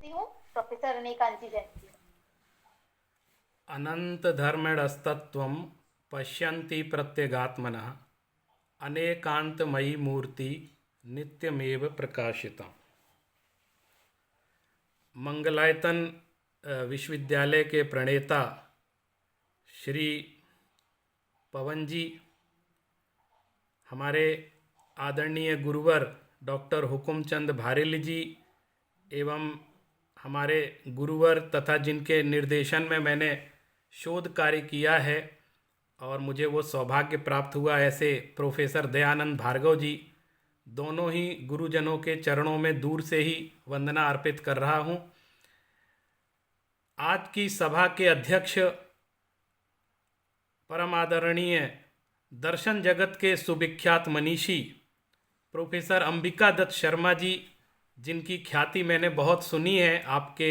करती हूँ प्रोफेसर अनेकांती जैन। अनंत धर्मस्तत्वं पश्यन्ति प्रत्यगात्मनः अनेकांतमयी मूर्ति नित्यमेव प्रकाशिता। मंगलायतन विश्वविद्यालय के प्रणेता श्री पवन जी, हमारे आदरणीय गुरुवर डॉक्टर हुकुमचंद भारेली जी एवं हमारे गुरुवर तथा जिनके निर्देशन में मैंने शोध कार्य किया है और मुझे वो सौभाग्य प्राप्त हुआ, ऐसे प्रोफेसर दयानंद भार्गव जी, दोनों ही गुरुजनों के चरणों में दूर से ही वंदना अर्पित कर रहा हूँ। आज की सभा के अध्यक्ष परम आदरणीय दर्शन जगत के सुविख्यात मनीषी प्रोफेसर अंबिका दत्त शर्मा जी, जिनकी ख्याति मैंने बहुत सुनी है, आपके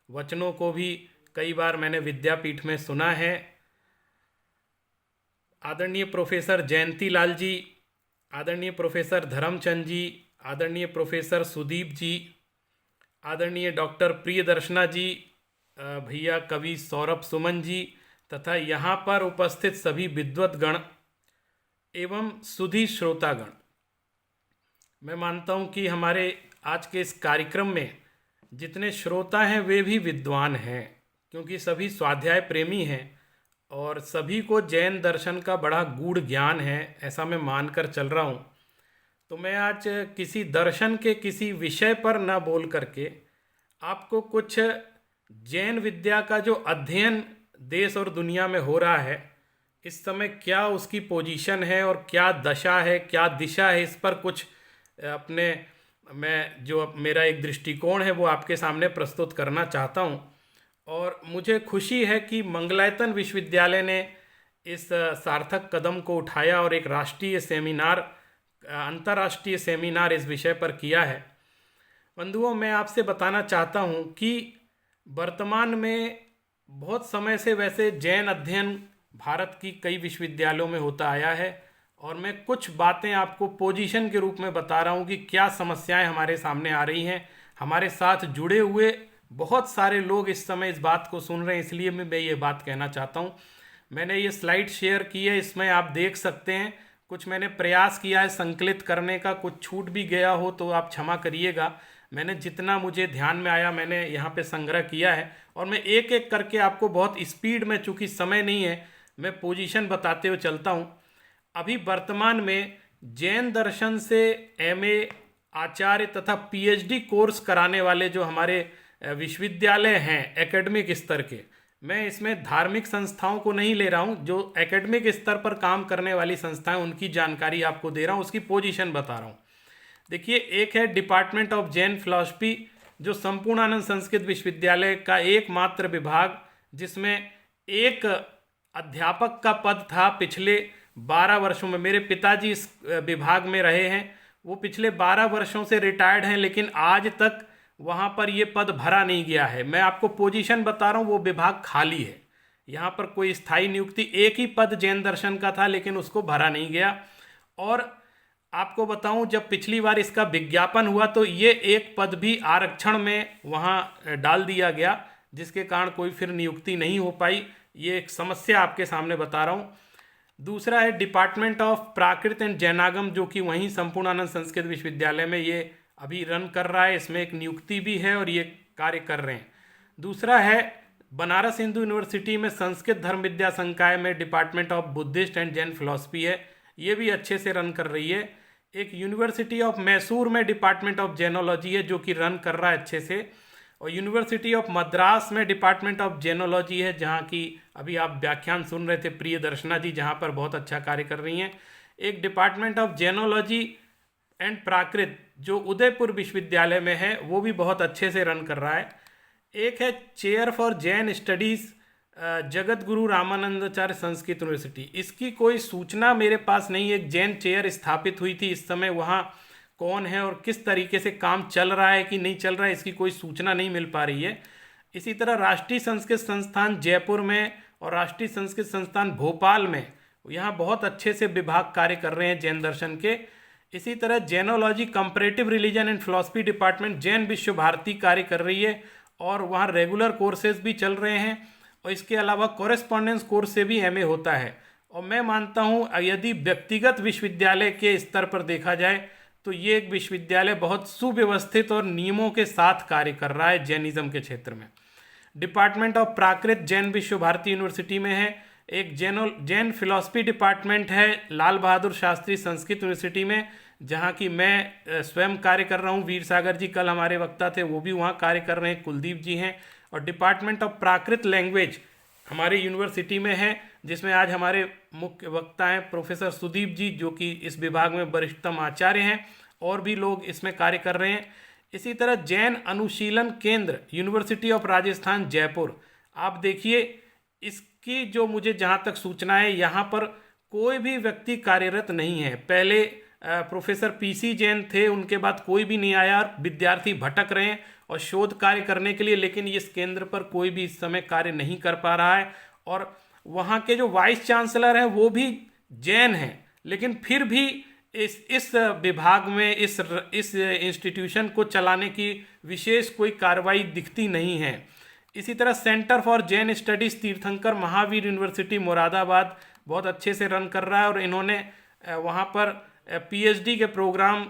वचनों को भी कई बार मैंने विद्यापीठ में सुना है। आदरणीय प्रोफेसर जयंती लाल जी, आदरणीय प्रोफेसर धर्मचंद जी, आदरणीय प्रोफेसर सुदीप जी, आदरणीय डॉक्टर प्रियदर्शना जी, भैया कवि सौरभ सुमन जी तथा यहाँ पर उपस्थित सभी विद्वतगण एवं सुधी श्रोतागण। मैं मानता हूँ कि हमारे आज के इस कार्यक्रम में जितने श्रोता हैं वे भी विद्वान हैं, क्योंकि सभी स्वाध्याय प्रेमी हैं और सभी को जैन दर्शन का बड़ा गूढ़ ज्ञान है, ऐसा मैं मानकर चल रहा हूँ। तो मैं आज किसी दर्शन के किसी विषय पर न बोल करके आपको कुछ जैन विद्या का जो अध्ययन देश और दुनिया में हो रहा है, इस समय क्या उसकी पोजीशन है और क्या दशा है, क्या दिशा है, इस पर कुछ अपने मैं जो मेरा एक दृष्टिकोण है वो आपके सामने प्रस्तुत करना चाहता हूँ। और मुझे खुशी है कि मंगलायतन विश्वविद्यालय ने इस सार्थक कदम को उठाया और एक राष्ट्रीय सेमिनार, अंतर्राष्ट्रीय सेमिनार इस विषय पर किया है। बंधुओं, मैं आपसे बताना चाहता हूँ कि वर्तमान में बहुत समय से वैसे जैन अध्ययन भारत की कई विश्वविद्यालयों में होता आया है और मैं कुछ बातें आपको पोजीशन के रूप में बता रहा हूँ कि क्या समस्याएं हमारे सामने आ रही हैं। हमारे साथ जुड़े हुए बहुत सारे लोग इस समय इस बात को सुन रहे हैं, इसलिए मैं ये बात कहना चाहता हूँ। मैंने ये स्लाइड शेयर की है, इसमें आप देख सकते हैं। कुछ मैंने प्रयास किया है संकलित करने का, कुछ छूट भी गया हो तो आप क्षमा करिएगा। मैंने जितना मुझे ध्यान में आया मैंने यहाँ पे संग्रह किया है और मैं एक एक करके आपको बहुत स्पीड में, चूँकि समय नहीं है, मैं पोजीशन बताते हुए चलता हूँ। अभी वर्तमान में जैन दर्शन से एमए, आचार्य तथा पीएचडी कोर्स कराने वाले जो हमारे विश्वविद्यालय हैं एकेडमिक स्तर के, मैं इसमें धार्मिक संस्थाओं को नहीं ले रहा हूँ, जो एकेडमिक स्तर पर काम करने वाली संस्थाएं उनकी जानकारी आपको दे रहा हूँ, उसकी पोजीशन बता रहा हूँ। देखिए, एक है डिपार्टमेंट ऑफ जैन फिलॉसफी, जो संपूर्णानंद संस्कृत विश्वविद्यालय का एकमात्र विभाग, जिसमें एक अध्यापक का पद था पिछले 12 वर्षों में। मेरे पिताजी इस विभाग में रहे हैं, वो पिछले 12 वर्षों से रिटायर्ड हैं, लेकिन आज तक वहाँ पर ये पद भरा नहीं गया है। मैं आपको पोजीशन बता रहा हूँ, वो विभाग खाली है, यहाँ पर कोई स्थायी नियुक्ति, एक ही पद जैन दर्शन का था लेकिन उसको भरा नहीं गया। और आपको बताऊं, जब पिछली बार इसका विज्ञापन हुआ तो ये एक पद भी आरक्षण में वहाँ डाल दिया गया, जिसके कारण कोई फिर नियुक्ति नहीं हो पाई। ये एक समस्या आपके सामने बता रहा हूँ। दूसरा है department of Prakrit and Jainagam, जो कि वहीं संपूर्णानंद संस्कृत विश्वविद्यालय में ये अभी रन कर रहा है, इसमें एक नियुक्ति भी है और ये कार्य कर रहे हैं। दूसरा है बनारस हिंदू यूनिवर्सिटी में संस्कृत धर्म विद्या संकाय में department of Buddhist and Jain philosophy है, ये भी अच्छे से रन कर रही है। एक यूनिवर्सिटी ऑफ मैसूर में डिपार्टमेंट ऑफ जैनोलॉजी है, जो कि रन कर रहा है अच्छे से। और यूनिवर्सिटी ऑफ मद्रास में डिपार्टमेंट ऑफ जैनोलॉजी है, जहाँ की अभी आप व्याख्यान सुन रहे थे प्रियदर्शना जी, जहाँ पर बहुत अच्छा कार्य कर रही हैं। एक डिपार्टमेंट ऑफ जैनोलॉजी एंड प्राकृत जो उदयपुर विश्वविद्यालय में है, वो भी बहुत अच्छे से रन कर रहा है। एक है chair for Jain studies, Jagat Guru Ramanandacharya Sanskrit university, इसकी कोई सूचना मेरे पास नहीं है। एक जैन चेयर स्थापित हुई थी, इस समय वहाँ कौन है और किस तरीके से काम चल रहा है कि नहीं चल रहा है, इसकी कोई सूचना नहीं मिल पा रही है। इसी तरह राष्ट्रीय संस्कृत संस्थान जयपुर में और राष्ट्रीय संस्कृत संस्थान भोपाल में, यहाँ बहुत अच्छे से विभाग कार्य कर रहे हैं जैन दर्शन के। इसी तरह Jainology comparative religion and philosophy department Jain विश्व भारती कार्य कर रही है और वहाँ रेगुलर कोर्सेज भी चल रहे हैं और इसके अलावा कॉरेस्पॉन्डेंस कोर्स से भी एमए होता है। और मैं मानता हूँ यदि व्यक्तिगत विश्वविद्यालय के स्तर पर देखा जाए तो ये एक विश्वविद्यालय बहुत सुव्यवस्थित और नियमों के साथ कार्य कर रहा है जैनिज्म के क्षेत्र में। डिपार्टमेंट ऑफ प्राकृत जैन विश्व भारती यूनिवर्सिटी में है। एक जैन फिलॉसफी डिपार्टमेंट है लाल बहादुर शास्त्री संस्कृत यूनिवर्सिटी में, जहाँ की मैं स्वयं कार्य कर रहा हूँ। वीर सागर जी कल हमारे वक्ता थे, वो भी वहाँ कार्य कर रहे हैं, कुलदीप जी हैं। और डिपार्टमेंट ऑफ प्राकृत लैंग्वेज हमारे यूनिवर्सिटी में है, जिसमें आज हमारे मुख्य वक्ता हैं प्रोफेसर सुदीप जी, जो कि इस विभाग में वरिष्ठतम आचार्य हैं, और भी लोग इसमें कार्य कर रहे हैं। इसी तरह जैन अनुशीलन केंद्र यूनिवर्सिटी ऑफ राजस्थान जयपुर, आप देखिए इसकी जो मुझे जहाँ तक सूचना है, यहाँ पर कोई भी व्यक्ति कार्यरत नहीं है। पहले प्रोफेसर पीसी जैन थे, उनके बाद कोई भी नहीं आया। विद्यार्थी भटक रहे हैं और शोध कार्य करने के लिए, लेकिन इस केंद्र पर कोई भी इस समय कार्य नहीं कर पा रहा है। और वहाँ के जो वाइस चांसलर हैं वो भी जैन हैं, लेकिन फिर भी इस विभाग में इस इंस्टीट्यूशन को चलाने की विशेष कोई कार्रवाई दिखती नहीं है। इसी तरह सेंटर फॉर जैन स्टडीज तीर्थंकर महावीर यूनिवर्सिटी मुरादाबाद बहुत अच्छे से रन कर रहा है, और इन्होंने वहाँ पर पीएचडी के प्रोग्राम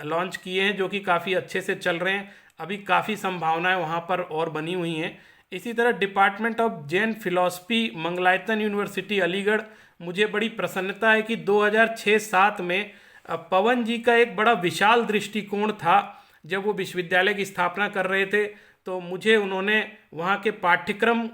लॉन्च किए हैं जो कि काफ़ी अच्छे से चल रहे हैं। अभी काफ़ी संभावनाएं वहाँ पर और बनी हुई हैं। इसी तरह department of Jain philosophy Mangalayatan university Aligarh, मुझे बड़ी प्रसन्नता है कि 2006-07 में पवन जी का एक बड़ा विशाल दृष्टिकोण था। जब वो विश्वविद्यालय की स्थापना कर रहे थे तो मुझे उन्होंने वहाँ के पाठ्यक्रम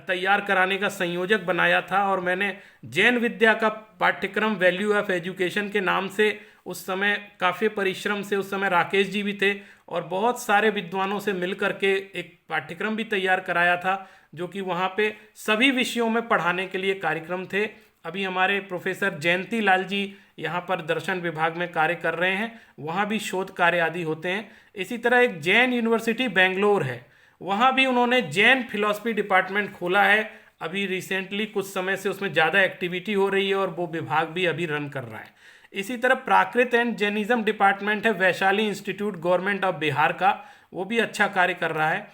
तैयार कराने का संयोजक बनाया था, और मैंने जैन विद्या का पाठ्यक्रम वैल्यू ऑफ एजुकेशन के नाम से उस समय काफ़ी परिश्रम से, उस समय राकेश जी भी थे और बहुत सारे विद्वानों से मिलकर के एक पाठ्यक्रम भी तैयार कराया था, जो कि वहाँ पे सभी विषयों में पढ़ाने के लिए कार्यक्रम थे। अभी हमारे प्रोफेसर जयंती लाल जी यहाँ पर दर्शन विभाग में कार्य कर रहे हैं, वहाँ भी शोध कार्य आदि होते हैं। इसी तरह एक जैन यूनिवर्सिटी बेंगलोर है, वहाँ भी उन्होंने जैन फिलॉसफी डिपार्टमेंट खोला है। अभी रिसेंटली कुछ समय से उसमें ज़्यादा एक्टिविटी हो रही है और वो विभाग भी अभी रन कर रहा है। इसी तरह प्राकृत एंड जैनिज्म डिपार्टमेंट है Vaishali institute government of Bihar का, वो भी अच्छा कार्य कर रहा है।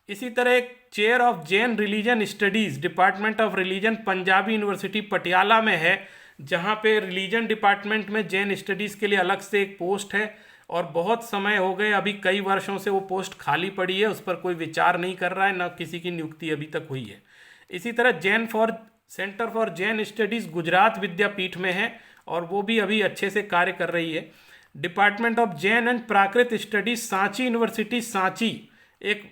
इसी तरह एक chair of Jain religion studies department of religion Punjabi university Patiala में है, जहाँ पे रिलीजन डिपार्टमेंट में जैन स्टडीज़ के लिए अलग से एक पोस्ट है, और बहुत समय हो गए, अभी कई वर्षों से वो पोस्ट खाली पड़ी है, उस पर कोई विचार नहीं कर रहा है, न किसी की नियुक्ति अभी तक हुई है। इसी तरह centre for Jain studies Gujarat Vidyapith में है, और वो भी अभी अच्छे से कार्य कर रही है। Department of Jain and Prakrit studies Sanchi university Sanchi, एक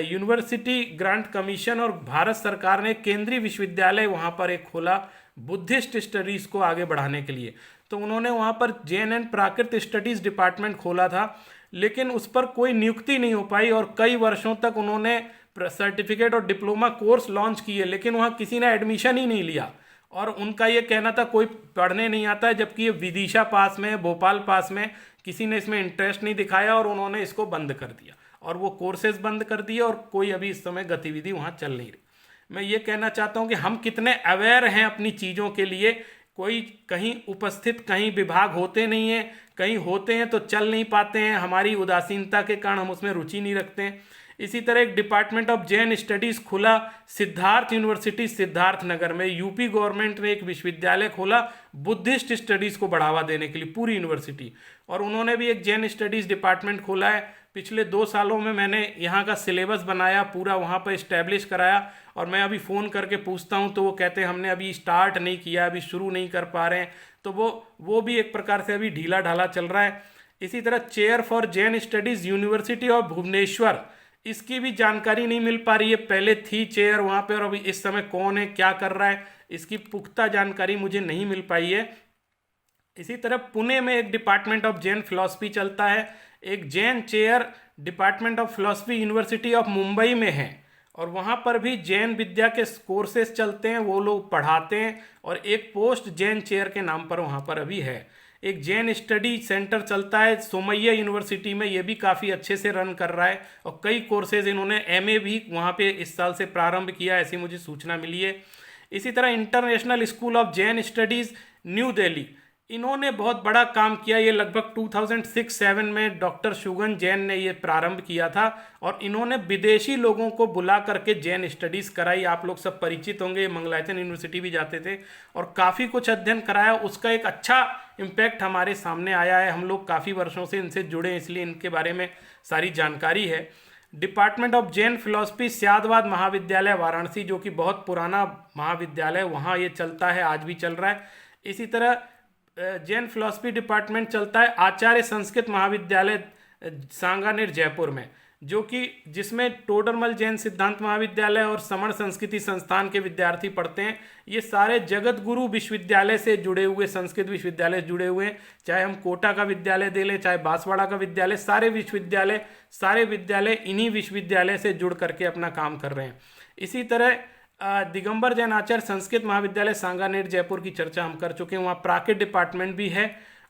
यूनिवर्सिटी ग्रांट कमीशन और भारत सरकार ने केंद्रीय विश्वविद्यालय वहाँ पर एक खोला बुद्धिस्ट स्टडीज़ को आगे बढ़ाने के लिए, तो उन्होंने वहाँ पर Jain and Prakrit studies department खोला था, लेकिन उस पर कोई नियुक्ति नहीं हो पाई, और कई वर्षों तक उन्होंने सर्टिफिकेट और डिप्लोमा कोर्स लॉन्च किए, लेकिन वहाँ किसी ने एडमिशन ही नहीं लिया। और उनका ये कहना था कोई पढ़ने नहीं आता है, जबकि ये विदिशा पास में, भोपाल पास में, किसी ने इसमें इंटरेस्ट नहीं दिखाया और उन्होंने इसको बंद कर दिया, और वो कोर्सेज बंद कर दिए, और कोई अभी इस समय गतिविधि वहाँ चल नहीं रही। मैं ये कहना चाहता हूँ कि हम कितने अवेयर हैं अपनी चीज़ों के लिए। कोई कहीं उपस्थित कहीं विभाग होते नहीं हैं, कहीं होते हैं तो चल नहीं पाते हैं, हमारी उदासीनता के कारण हम उसमें रुचि नहीं रखते हैं। इसी तरह एक डिपार्टमेंट ऑफ जैन स्टडीज़ खुला सिद्धार्थ यूनिवर्सिटी सिद्धार्थ नगर में, यूपी गवर्नमेंट ने एक विश्वविद्यालय खोला बुद्धिस्ट स्टडीज़ को बढ़ावा देने के लिए पूरी यूनिवर्सिटी, और उन्होंने भी एक जैन स्टडीज़ डिपार्टमेंट खोला है। पिछले 2 सालों में मैंने यहाँ का सिलेबस बनाया, पूरा वहाँ पर इस्टेब्लिश कराया, और मैं अभी फ़ोन करके पूछता हूँ तो वो कहते हैं हमने अभी स्टार्ट नहीं किया, अभी शुरू नहीं कर पा रहे हैं, तो वो भी एक प्रकार से अभी ढीला ढाला चल रहा है। इसी तरह chair for Jain studies university of Bhubaneswar, इसकी भी जानकारी नहीं मिल पा रही है। पहले थी चेयर वहाँ पे, और अभी इस समय कौन है, क्या कर रहा है, इसकी पुख्ता जानकारी मुझे नहीं मिल पाई है। इसी तरह पुणे में एक डिपार्टमेंट ऑफ जैन फिलॉसफी चलता है, एक Jain chair department of philosophy university of Mumbai में है, और वहाँ पर भी जैन विद्या के कोर्सेज चलते हैं, वो लोग पढ़ाते हैं, और एक पोस्ट जैन चेयर के नाम पर वहाँ पर अभी है। एक जैन स्टडी सेंटर चलता है सोमैया यूनिवर्सिटी में, ये भी काफ़ी अच्छे से रन कर रहा है, और कई कोर्सेज इन्होंने एमए भी वहाँ पे इस साल से प्रारंभ किया, ऐसी मुझे सूचना मिली है। इसी तरह international school of Jain studies new Delhi, इन्होंने बहुत बड़ा काम किया। ये लगभग 2006-7 में डॉक्टर शुगन जैन ने ये प्रारंभ किया था और इन्होंने विदेशी लोगों को बुला करके जैन स्टडीज़ कराई। आप लोग सब परिचित होंगे, मंगलायतन यूनिवर्सिटी भी जाते थे और काफ़ी कुछ अध्ययन कराया। उसका एक अच्छा इम्पैक्ट हमारे सामने आया है। हम लोग काफ़ी वर्षों से इनसे जुड़े हैं, इसलिए इनके बारे में सारी जानकारी है। डिपार्टमेंट ऑफ जैन फिलॉसफी स्यादवाद महाविद्यालय वाराणसी, जो कि बहुत पुराना महाविद्यालय, वहाँ ये चलता है, आज भी चल रहा है। इसी तरह जैन फिलॉसफी डिपार्टमेंट चलता है आचार्य संस्कृत महाविद्यालय सांगानेर जयपुर में, जो कि जिसमें टोडरमल जैन सिद्धांत महाविद्यालय और समण संस्कृति संस्थान के विद्यार्थी पढ़ते हैं। ये सारे जगत गुरु विश्वविद्यालय से जुड़े हुए, संस्कृत विश्वविद्यालय से जुड़े हुए हैं। चाहे हम कोटा का विद्यालय दे लें, चाहे बांसवाड़ा का विद्यालय, सारे विद्यालय इन्हीं विश्वविद्यालय से जुड़ करके अपना काम कर रहे हैं। इसी तरह दिगंबर जैन आचार्य संस्कृत महाविद्यालय सांगानेर जयपुर की चर्चा हम कर चुके हैं, वहाँ प्राकृत डिपार्टमेंट भी है।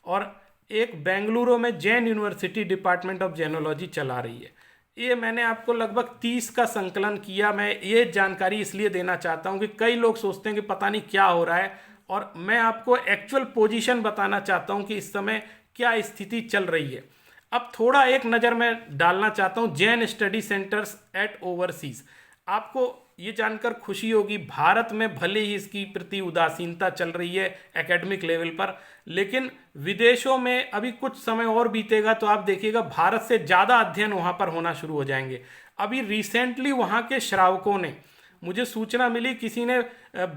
और एक बेंगलुरु में Jain university department of Jainology चला रही है। ये मैंने आपको लगभग 30 का संकलन किया। मैं ये जानकारी इसलिए देना चाहता हूँ कि कई लोग सोचते हैं कि पता नहीं क्या हो रहा है, और मैं आपको एक्चुअल पोजीशन बताना चाहता हूँ कि इस समय क्या स्थिति चल रही है। अब थोड़ा एक नज़र मैं डालना चाहता हूँ Jain study centres at overseas. आपको ये जानकर खुशी होगी, भारत में भले ही इसकी प्रति उदासीनता चल रही है एकेडमिक लेवल पर, लेकिन विदेशों में अभी कुछ समय और बीतेगा तो आप देखिएगा भारत से ज़्यादा अध्ययन वहाँ पर होना शुरू हो जाएंगे। अभी रिसेंटली वहाँ के श्रावकों ने, मुझे सूचना मिली, किसी ने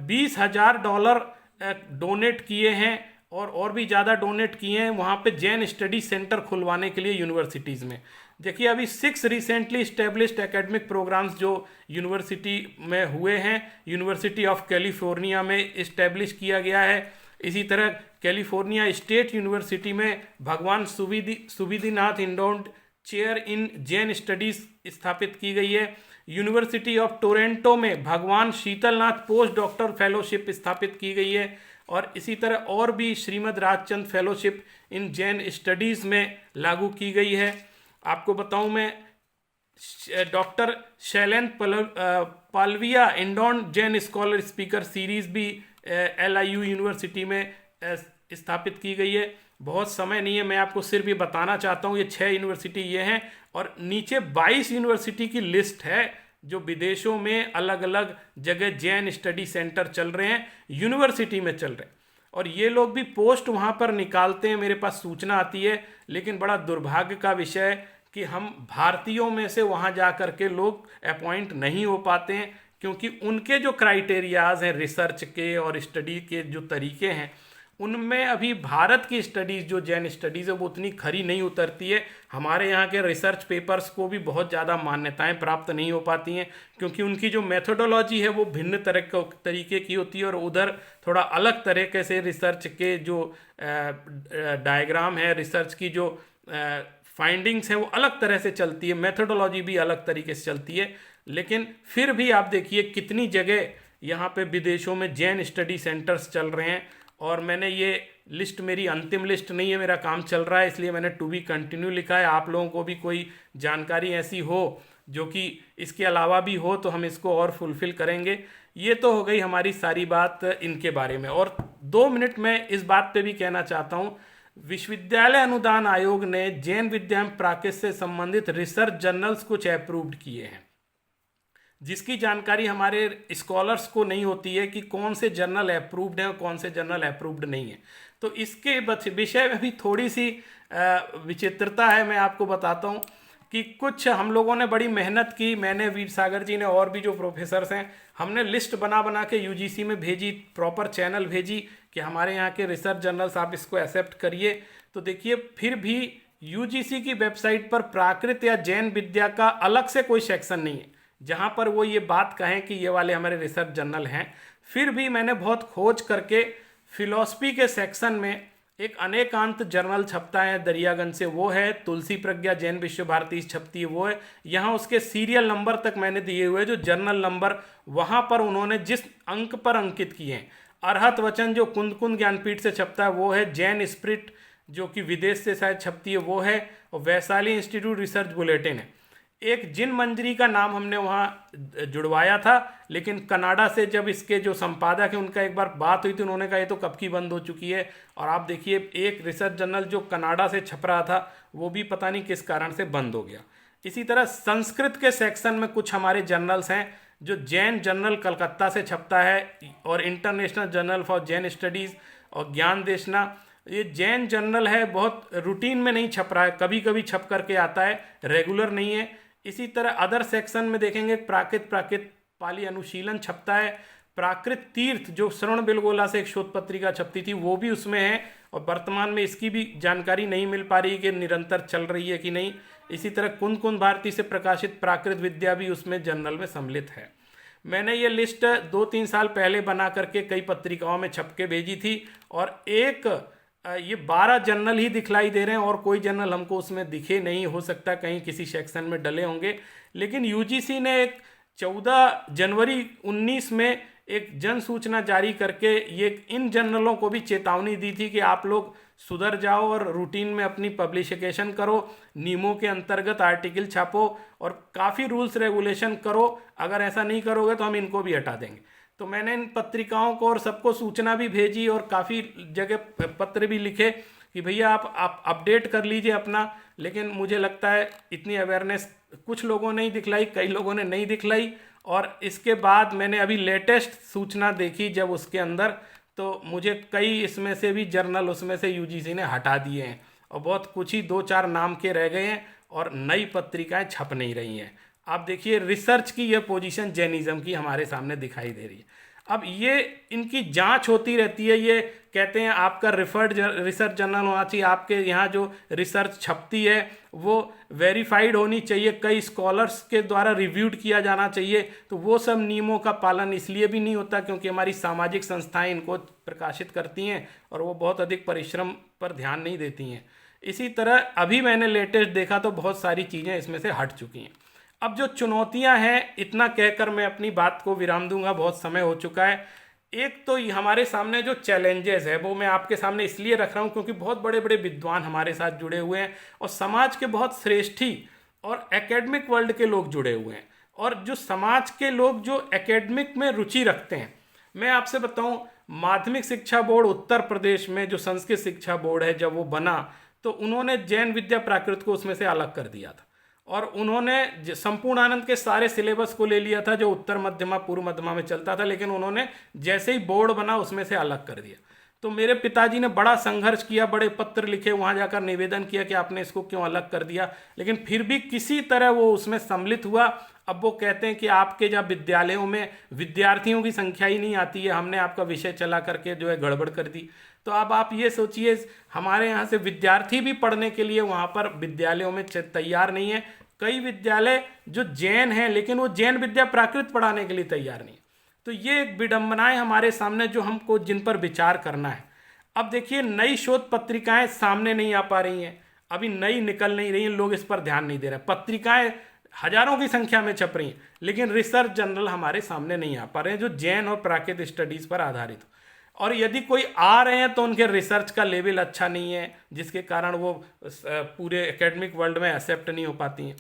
$20,000 डोनेट किए हैं और भी ज़्यादा डोनेट किए हैं वहाँ पे जैन स्टडी सेंटर खुलवाने के लिए यूनिवर्सिटीज़ में। देखिए अभी 6 रिसेंटली इस्टेब्लिश्ड एकेडमिक प्रोग्राम्स जो यूनिवर्सिटी में हुए हैं, यूनिवर्सिटी ऑफ कैलिफोर्निया में इस्टेब्लिश किया गया है। इसी तरह कैलिफोर्निया स्टेट यूनिवर्सिटी में Bhagwan Suvidhinath endowed chair in Jain studies स्थापित की गई है। यूनिवर्सिटी ऑफ टोरंटो में भगवान शीतलनाथ पोस्ट डॉक्टर फेलोशिप स्थापित की गई है। और इसी तरह और भी Shrimad Rajchand fellowship in Jain studies में लागू की गई है। आपको बताऊं मैं, doctor Shailendra Palviya endowed Jain scholar speaker series भी LIU यूनिवर्सिटी में स्थापित की गई है। बहुत समय नहीं है, मैं आपको सिर्फ ये बताना चाहता हूँ, ये 6 यूनिवर्सिटी ये हैं और नीचे 22 यूनिवर्सिटी की लिस्ट है जो विदेशों में अलग अलग जगह जैन स्टडी सेंटर चल रहे हैं, यूनिवर्सिटी में चल रहे हैं। और ये लोग भी पोस्ट वहाँ पर निकालते हैं, मेरे पास सूचना आती है। लेकिन बड़ा दुर्भाग्य का विषय है कि हम भारतीयों में से वहाँ जा कर के लोग अपॉइंट नहीं हो पाते हैं, क्योंकि उनके जो क्राइटेरियाज हैं रिसर्च के और स्टडी के जो तरीके हैं, उनमें अभी भारत की स्टडीज़ जो जैन स्टडीज़ है वो उतनी खरी नहीं उतरती है। हमारे यहाँ के रिसर्च पेपर्स को भी बहुत ज़्यादा मान्यताएं प्राप्त नहीं हो पाती हैं, क्योंकि उनकी जो मेथोडोलॉजी है वो भिन्न तरीके की होती है और उधर थोड़ा अलग तरीके से रिसर्च के जो डायग्राम है, रिसर्च की जो फाइंडिंग्स हैं वो अलग तरह से चलती है, मेथोडोलॉजी भी अलग तरीके से चलती है। लेकिन फिर भी आप देखिए कितनी जगह यहाँ पे विदेशों में जैन स्टडी सेंटर्स चल रहे हैं। और मैंने ये लिस्ट, मेरी अंतिम लिस्ट नहीं है, मेरा काम चल रहा है, इसलिए मैंने टू बी कंटिन्यू लिखा है। आप लोगों को भी कोई जानकारी ऐसी हो जो कि इसके अलावा भी हो तो हम इसको और फुलफिल करेंगे। ये तो हो गई हमारी सारी बात इनके बारे में। और 2 मिनट में इस बात पे भी कहना चाहता हूँ, विश्वविद्यालय अनुदान आयोग ने जैन विद्या एवं प्राकृत से संबंधित रिसर्च जर्नल्स कुछ अप्रूव्ड किए हैं, जिसकी जानकारी हमारे स्कॉलर्स को नहीं होती है कि कौन से जर्नल अप्रूव्ड हैं और कौन से जर्नल अप्रूव्ड नहीं है। तो इसके विषय में भी थोड़ी सी विचित्रता है। मैं आपको बताता हूँ कि कुछ हम लोगों ने बड़ी मेहनत की, मैंने, वीर सागर जी ने और भी जो प्रोफेसर्स हैं, हमने लिस्ट बना के UGC में भेजी, प्रॉपर चैनल भेजी कि हमारे यहाँ के रिसर्च जर्नल्स आप इसको एक्सेप्ट करिए। तो देखिए फिर भी UGC की वेबसाइट पर प्राकृत या जैन विद्या का अलग से कोई सेक्शन नहीं है जहाँ पर वो ये बात कहें कि ये वाले हमारे रिसर्च जर्नल हैं। फिर भी मैंने बहुत खोज करके फिलॉसफी के सेक्शन में एक अनेकांत जर्नल छपता है दरियागंज से, वो है तुलसी प्रज्ञा जैन विश्व भारती छपती है, वो है। यहाँ उसके सीरियल नंबर तक मैंने दिए हुए, जो जर्नल नंबर वहाँ पर उन्होंने जिस अंक पर अंकित किए हैं। अरहत वचन जो कुंद ज्ञानपीठ से छपता है वो है, जैन स्पिरिट जो कि विदेश से शायद छपती है वो है, और वैशाली इंस्टीट्यूट रिसर्च बुलेटिन है। एक जिन मंजरी का नाम हमने वहाँ जुड़वाया था, लेकिन कनाडा से जब इसके जो संपादक हैं उनका एक बार बात हुई थी, उन्होंने कहा ये तो कब की बंद हो चुकी है। और आप देखिए एक रिसर्च जर्नल जो कनाडा से छप रहा था वो भी पता नहीं किस कारण से बंद हो गया। इसी तरह संस्कृत के सेक्शन में कुछ हमारे जर्नल्स हैं, जो जैन जर्नल कलकत्ता से छपता है और international journal for Jain studies और ज्ञान देशना, ये जैन जर्नल है, बहुत रूटीन में नहीं छप रहा है, कभी कभी छप करके आता है, रेगुलर नहीं है। इसी तरह अदर सेक्शन में देखेंगे प्राकृत पाली अनुशीलन छपता है, प्राकृत तीर्थ जो श्रवण बेलगोला से एक शोध पत्रिका छपती थी वो भी उसमें है, और वर्तमान में इसकी भी जानकारी नहीं मिल पा रही कि निरंतर चल रही है कि नहीं। इसी तरह कुंद कुंद भारती से प्रकाशित प्राकृत विद्या भी उसमें जर्नल में सम्मिलित है। मैंने ये लिस्ट 2-3 साल पहले बना करके कई पत्रिकाओं में छप के भेजी थी, और ये 12 जर्नल ही दिखलाई दे रहे हैं और कोई जर्नल हमको उसमें दिखे नहीं, हो सकता कहीं किसी सेक्शन में डले होंगे। लेकिन यूजीसी ने एक 14 जनवरी 19 में एक जन सूचना जारी करके ये इन जर्नलों को भी चेतावनी दी थी कि आप लोग सुधर जाओ और रूटीन में अपनी पब्लिशिकेशन करो, नियमों के अंतर्गत आर्टिकल छापो और काफ़ी रूल्स रेगुलेशन करो, अगर ऐसा नहीं करोगे तो हम इनको भी हटा देंगे। तो मैंने इन पत्रिकाओं को और सबको सूचना भी भेजी और काफ़ी जगह पत्र भी लिखे कि भैया आप अपडेट कर लीजिए अपना, लेकिन मुझे लगता है इतनी अवेयरनेस कुछ लोगों ने ही दिखलाई, कई लोगों ने नहीं दिखलाई। और इसके बाद मैंने अभी लेटेस्ट सूचना देखी जब उसके अंदर, तो मुझे कई इसमें से भी जर्नल उसमें से यूजीसी ने हटा दिए हैं और बहुत कुछ ही 2-4 नाम के रह गए हैं और नई पत्रिकाएं छप नहीं रही हैं। आप देखिए रिसर्च की ये पोजीशन जैनिज़्म की हमारे सामने दिखाई दे रही है। अब ये इनकी जांच होती रहती है, ये कहते हैं आपका रिफर्ड रिसर्च जर्नल होना चाहिए, आपके यहाँ जो रिसर्च छपती है वो वेरीफाइड होनी चाहिए, कई स्कॉलर्स के द्वारा रिव्यूड किया जाना चाहिए। तो वो सब नियमों का पालन इसलिए भी नहीं होता क्योंकि हमारी सामाजिक संस्थाएं इनको प्रकाशित करती हैं और वो बहुत अधिक परिश्रम पर ध्यान नहीं देती हैं। इसी तरह अभी मैंने लेटेस्ट देखा तो बहुत सारी चीज़ें इसमें से हट चुकी हैं। अब जो चुनौतियां हैं, इतना कहकर मैं अपनी बात को विराम दूंगा, बहुत समय हो चुका है। एक तो हमारे सामने जो चैलेंजेस है वो मैं आपके सामने इसलिए रख रहा हूं क्योंकि बहुत बड़े बड़े विद्वान हमारे साथ जुड़े हुए हैं और समाज के बहुत श्रेष्ठी और एकेडमिक वर्ल्ड के लोग जुड़े हुए हैं, और जो समाज के लोग जो एकेडमिक में रुचि रखते हैं। मैं आपसे बताऊं, माध्यमिक शिक्षा बोर्ड उत्तर प्रदेश में जो संस्कृत शिक्षा बोर्ड है, जब वो बना तो उन्होंने जैन विद्या प्राकृत को उसमें से अलग कर दिया था और उन्होंने संपूर्ण आनंद के सारे सिलेबस को ले लिया था जो उत्तर मध्यमा पूर्व मध्यमा में चलता था, लेकिन उन्होंने जैसे ही बोर्ड बना उसमें से अलग कर दिया। तो मेरे पिताजी ने बड़ा संघर्ष किया, बड़े पत्र लिखे, वहाँ जाकर निवेदन किया कि आपने इसको क्यों अलग कर दिया, लेकिन फिर भी किसी तरह वो उसमें सम्मिलित हुआ। अब वो कहते हैं कि आपके जब विद्यालयों में विद्यार्थियों की संख्या ही नहीं आती है, हमने आपका विषय चला करके जो है गड़बड़ कर दी। तो अब आप ये सोचिए, हमारे यहाँ से विद्यार्थी भी पढ़ने के लिए वहाँ पर विद्यालयों में तैयार नहीं है। कई विद्यालय जो जैन हैं लेकिन वो जैन विद्या प्राकृत पढ़ाने के लिए तैयार नहीं। तो ये एक विडंबनाएं हमारे सामने जो हमको जिन पर विचार करना है। अब देखिए नई शोध पत्रिकाएं सामने नहीं आ पा रही हैं, अभी नई निकल नहीं रही हैं, लोग इस पर ध्यान नहीं दे रहे। पत्रिकाएं हजारों की संख्या में छप रही हैं लेकिन रिसर्च जर्नल हमारे सामने नहीं आ पा रहे हैं जो जैन और प्राकृत स्टडीज़ पर आधारित हो, और यदि कोई आ रहे हैं तो उनके रिसर्च का लेवल अच्छा नहीं है जिसके कारण वो पूरे एकेडमिक वर्ल्ड में एक्सेप्ट नहीं हो पाती हैं।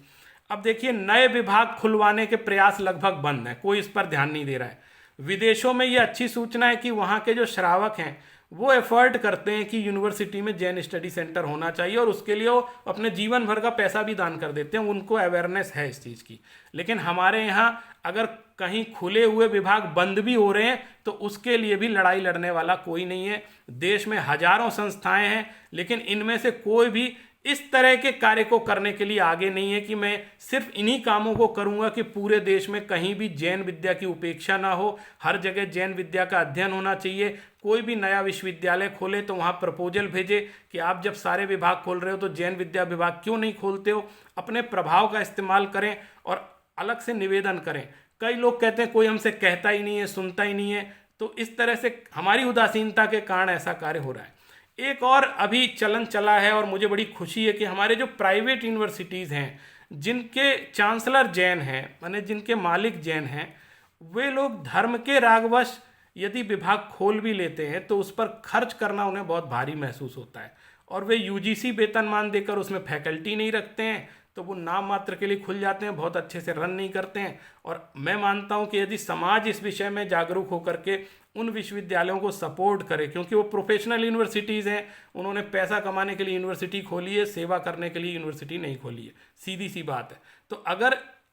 अब देखिए नए विभाग खुलवाने के प्रयास लगभग बंद हैं, कोई इस पर ध्यान नहीं दे रहा है। विदेशों में ये अच्छी सूचना है कि वहाँ के जो श्रावक हैं वो एफर्ट करते हैं कि यूनिवर्सिटी में जैन स्टडी सेंटर होना चाहिए और उसके लिए वो अपने जीवन भर का पैसा भी दान कर देते हैं, उनको अवेयरनेस है इस चीज़ की। लेकिन हमारे यहाँ अगर कहीं खुले हुए विभाग बंद भी हो रहे हैं तो उसके लिए भी लड़ाई लड़ने वाला कोई नहीं है। देश में हजारों संस्थाएं हैं लेकिन इनमें से कोई भी इस तरह के कार्य को करने के लिए आगे नहीं है कि मैं सिर्फ इन्हीं कामों को करूंगा कि पूरे देश में कहीं भी जैन विद्या की उपेक्षा ना हो, हर जगह जैन विद्या का अध्ययन होना चाहिए। कोई भी नया विश्वविद्यालय खोले तो वहाँ प्रपोजल भेजे कि आप जब सारे विभाग खोल रहे हो तो जैन विद्या विभाग क्यों नहीं खोलते हो, अपने प्रभाव का इस्तेमाल करें और अलग से निवेदन करें। कई लोग कहते हैं कोई हमसे कहता ही नहीं है, सुनता ही नहीं है, तो इस तरह से हमारी उदासीनता के कारण ऐसा कार्य हो रहा है। एक और अभी चलन चला है और मुझे बड़ी खुशी है कि हमारे जो प्राइवेट यूनिवर्सिटीज़ हैं जिनके चांसलर जैन हैं, माने जिनके मालिक जैन हैं, वे लोग धर्म के रागवश यदि विभाग खोल भी लेते हैं तो उस पर खर्च करना उन्हें बहुत भारी महसूस होता है और वे यूजीसी वेतनमान देकर उसमें फैकल्टी नहीं रखते हैं, तो वो नाम मात्र के लिए खुल जाते हैं, बहुत अच्छे से रन नहीं करते हैं। और मैं मानता हूँ कि यदि समाज इस विषय में जागरूक होकर के उन विश्वविद्यालयों को सपोर्ट करे, क्योंकि वो प्रोफेशनल यूनिवर्सिटीज़ हैं, उन्होंने पैसा कमाने के लिए यूनिवर्सिटी खोली है, सेवा करने के लिए यूनिवर्सिटी नहीं खोली है, सीधी सी बात है। तो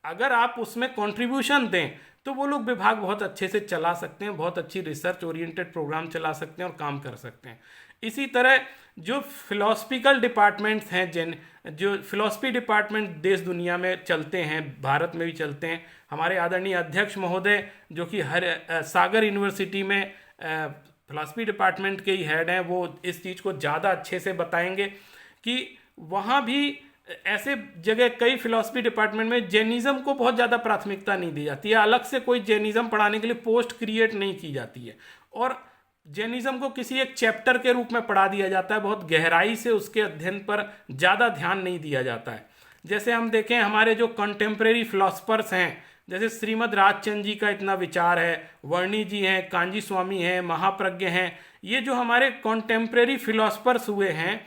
अगर आप उसमें कंट्रीब्यूशन दें तो वो लोग विभाग बहुत अच्छे से चला सकते हैं, बहुत अच्छी रिसर्च ओरिएंटेड प्रोग्राम चला सकते हैं और काम कर सकते हैं। इसी तरह जो फिलोसफिकल डिपार्टमेंट्स हैं, जो फिलोसफी डिपार्टमेंट देश दुनिया में चलते हैं, भारत में भी चलते हैं, हमारे आदरणीय अध्यक्ष महोदय जो कि सागर यूनिवर्सिटी में फिलोसफी डिपार्टमेंट के ही हेड हैं, वो इस चीज़ को ज़्यादा अच्छे से बताएंगे कि वहाँ भी ऐसे जगह कई फिलॉसफी डिपार्टमेंट में जैनिज़्म को बहुत ज़्यादा प्राथमिकता नहीं दी जाती है, अलग से कोई जैनिज़्म पढ़ाने के लिए पोस्ट क्रिएट नहीं की जाती है, और जैनिज़्म को किसी एक चैप्टर के रूप में पढ़ा दिया जाता है, बहुत गहराई से उसके अध्ययन पर ज़्यादा ध्यान नहीं दिया जाता है। जैसे हम देखें हमारे जो कंटेम्प्रेरी फिलोसफर्स हैं, जैसे श्रीमद राजचंद्र जी का इतना विचार है, वर्णी जी हैं, कांजी स्वामी हैं, महाप्रज्ञ हैं, ये जो हमारे कंटेम्प्रेरी फिलोसफर्स हुए हैं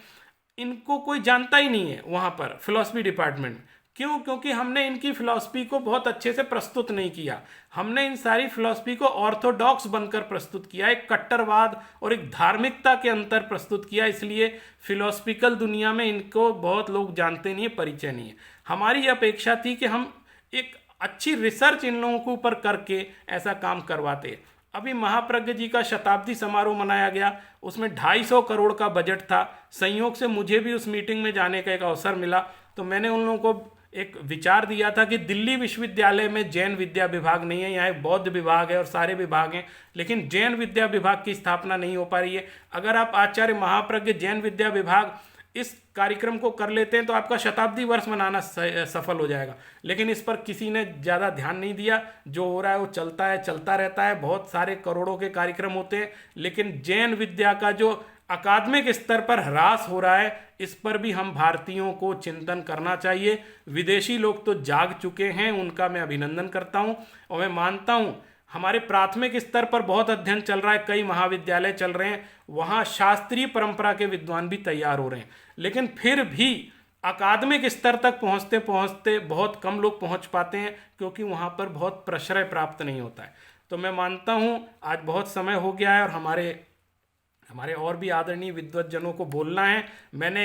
इनको कोई जानता ही नहीं है वहाँ पर फिलॉसफी डिपार्टमेंट। क्यों? क्योंकि हमने इनकी फिलॉसफी को बहुत अच्छे से प्रस्तुत नहीं किया। हमने इन सारी फिलॉसफी को ऑर्थोडॉक्स बनकर प्रस्तुत किया, एक कट्टरवाद और एक धार्मिकता के अंतर प्रस्तुत किया, इसलिए फिलॉसफिकल दुनिया में इनको बहुत लोग जानते नहीं है, परिचय नहीं है। हमारी अपेक्षा थी कि हम एक अच्छी रिसर्च इन लोगों के ऊपर करके ऐसा काम करवाते। अभी महाप्रज्ञ जी का शताब्दी समारोह मनाया गया, उसमें 250 करोड़ का बजट था। संयोग से मुझे भी उस मीटिंग में जाने का एक अवसर मिला, तो मैंने उन लोगों को एक विचार दिया था कि दिल्ली विश्वविद्यालय में जैन विद्या विभाग नहीं है, यहाँ एक बौद्ध विभाग है और सारे विभाग हैं, लेकिन जैन विद्या विभाग की स्थापना नहीं हो पा रही है। अगर आप आचार्य महाप्रज्ञ जैन विद्या विभाग इस कार्यक्रम को कर लेते हैं तो आपका शताब्दी वर्ष मनाना सफल हो जाएगा, लेकिन इस पर किसी ने ज़्यादा ध्यान नहीं दिया। जो हो रहा है वो चलता है, चलता रहता है, बहुत सारे करोड़ों के कार्यक्रम होते हैं, लेकिन जैन विद्या का जो अकादमिक स्तर पर ह्रास हो रहा है, इस पर भी हम भारतीयों को चिंतन करना चाहिए। विदेशी लोग तो जाग चुके हैं, उनका मैं अभिनंदन करता हूँ, और मैं मानता हूँ हमारे प्राथमिक स्तर पर बहुत अध्ययन चल रहा है, कई महाविद्यालय चल रहे हैं, वहाँ शास्त्रीय परंपरा के विद्वान भी तैयार हो रहे हैं, लेकिन फिर भी अकादमिक स्तर तक पहुँचते पहुँचते बहुत कम लोग पहुँच पाते हैं, क्योंकि वहाँ पर बहुत प्रश्रय प्राप्त नहीं होता है। तो मैं मानता हूँ आज बहुत समय हो गया है और हमारे और भी आदरणीय विद्वज्जनों को बोलना है। मैंने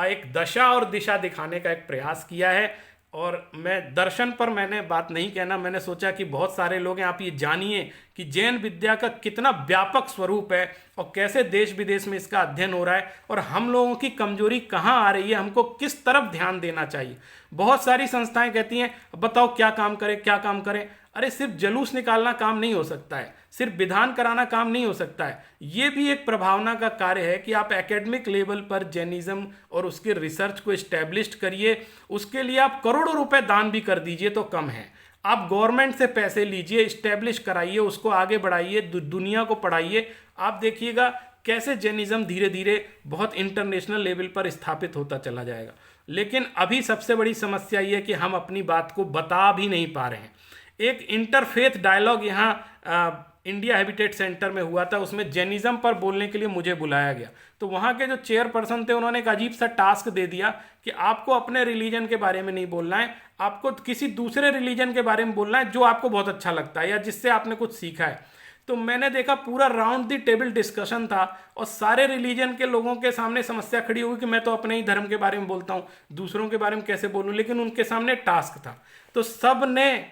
एक दशा और दिशा दिखाने का एक प्रयास किया है, और मैं दर्शन पर मैंने बात नहीं कहना, मैंने सोचा कि बहुत सारे लोग हैं, आप ये जानिए कि जैन विद्या का कितना व्यापक स्वरूप है और कैसे देश विदेश में इसका अध्ययन हो रहा है, और हम लोगों की कमजोरी कहाँ आ रही है, हमको किस तरफ ध्यान देना चाहिए। बहुत सारी संस्थाएं कहती हैं बताओ क्या काम करें, क्या काम करें। अरे सिर्फ जुलूस निकालना काम नहीं हो सकता है, सिर्फ विधान कराना काम नहीं हो सकता है, ये भी एक प्रभावना का कार्य है कि आप एकेडमिक लेवल पर जैनिज्म और उसके रिसर्च को इस्टेब्लिश करिए। उसके लिए आप करोड़ों रुपए दान भी कर दीजिए तो कम है। आप गवर्नमेंट से पैसे लीजिए, इस्टेब्लिश कराइए, उसको आगे बढ़ाइए, दुनिया को पढ़ाइए। आप देखिएगा कैसे जैनिज्म धीरे धीरे बहुत इंटरनेशनल लेवल पर स्थापित होता चला जाएगा। लेकिन अभी सबसे बड़ी समस्या ये है कि हम अपनी बात को बता भी नहीं पा रहे हैं। एक इंटरफेथ डायलॉग यहाँ इंडिया हैबिटेट सेंटर में हुआ था, उसमें जैनिज्म पर बोलने के लिए मुझे बुलाया गया, तो वहाँ के जो चेयरपर्सन थे उन्होंने एक अजीब सा टास्क दे दिया कि आपको अपने रिलीजन के बारे में नहीं बोलना है, आपको किसी दूसरे रिलीजन के बारे में बोलना है जो आपको बहुत अच्छा लगता है या जिससे आपने कुछ सीखा है। तो मैंने देखा पूरा राउंड दी टेबल डिस्कशन था और सारे रिलीजन के लोगों के सामने समस्या खड़ी हुई कि मैं तो अपने ही धर्म के बारे में बोलता हूँ, दूसरों के बारे में कैसे बोलूँ, लेकिन उनके सामने टास्क था। तो सब ने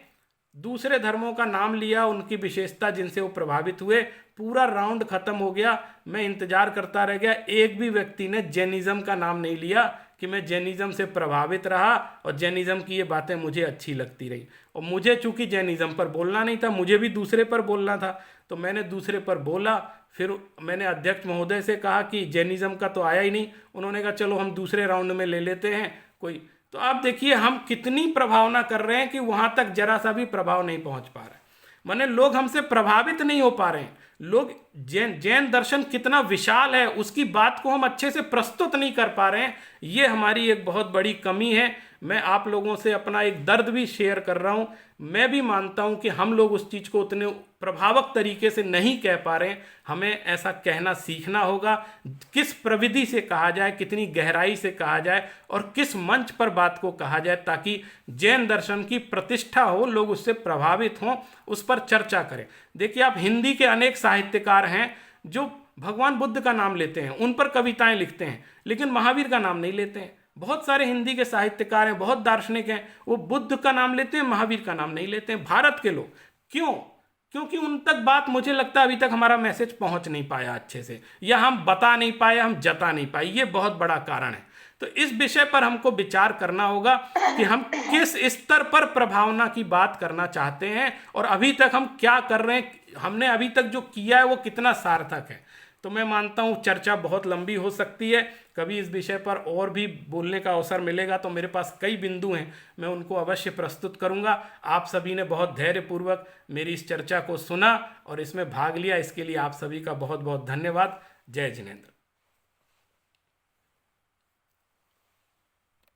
दूसरे धर्मों का नाम लिया, उनकी विशेषता जिनसे वो प्रभावित हुए, पूरा राउंड खत्म हो गया। मैं इंतजार करता रह गया, एक भी व्यक्ति ने जैनिज्म का नाम नहीं लिया कि मैं जैनिज्म से प्रभावित रहा और जैनिज्म की ये बातें मुझे अच्छी लगती रही। और मुझे चूंकि जैनिज्म पर बोलना नहीं था, मुझे भी दूसरे पर बोलना था, तो मैंने दूसरे पर बोला। फिर मैंने अध्यक्ष महोदय से कहा कि जैनिज्म का तो आया ही नहीं, उन्होंने कहा चलो हम दूसरे राउंड में ले लेते हैं कोई। तो आप देखिए हम कितनी प्रभावना कर रहे हैं कि वहाँ तक जरा सा भी प्रभाव नहीं पहुँच पा रहा है। माने लोग हमसे प्रभावित नहीं हो पा रहे हैं, लोग जैन दर्शन कितना विशाल है उसकी बात को हम अच्छे से प्रस्तुत नहीं कर पा रहे हैं। ये हमारी एक बहुत बड़ी कमी है। मैं आप लोगों से अपना एक दर्द भी शेयर कर रहा हूँ। मैं भी मानता हूँ कि हम लोग उस चीज़ को उतने प्रभावक तरीके से नहीं कह पा रहे हैं। हमें ऐसा कहना सीखना होगा, किस प्रविधि से कहा जाए, कितनी गहराई से कहा जाए और किस मंच पर बात को कहा जाए, ताकि जैन दर्शन की प्रतिष्ठा हो, लोग उससे प्रभावित हों, उस पर चर्चा करें। देखिए, आप हिंदी के अनेक साहित्यकार हैं जो भगवान बुद्ध का नाम लेते हैं, उन पर कविताएं लिखते हैं, लेकिन महावीर का नाम नहीं लेते हैं। बहुत सारे हिंदी के साहित्यकार हैं, बहुत दार्शनिक हैं, वो बुद्ध का नाम लेते हैं, महावीर का नाम नहीं लेते हैं। भारत के लोग क्यों? क्योंकि उन तक बात, मुझे लगता है अभी तक हमारा मैसेज पहुंच नहीं पाया अच्छे से, या हम बता नहीं पाए, हम जता नहीं पाए। ये बहुत बड़ा कारण है। तो इस विषय पर हमको विचार करना होगा कि हम किस स्तर पर प्रभावना की बात करना चाहते हैं और अभी तक हम क्या कर रहे हैं, हमने अभी तक जो किया है वो कितना सार्थक है। तो मैं मानता हूँ चर्चा बहुत लंबी हो सकती है। कभी इस विषय पर और भी बोलने का अवसर मिलेगा तो मेरे पास कई बिंदु हैं, मैं उनको अवश्य प्रस्तुत करूँगा। आप सभी ने बहुत धैर्यपूर्वक मेरी इस चर्चा को सुना और इसमें भाग लिया, इसके लिए आप सभी का बहुत बहुत धन्यवाद। जय जिनेंद्र।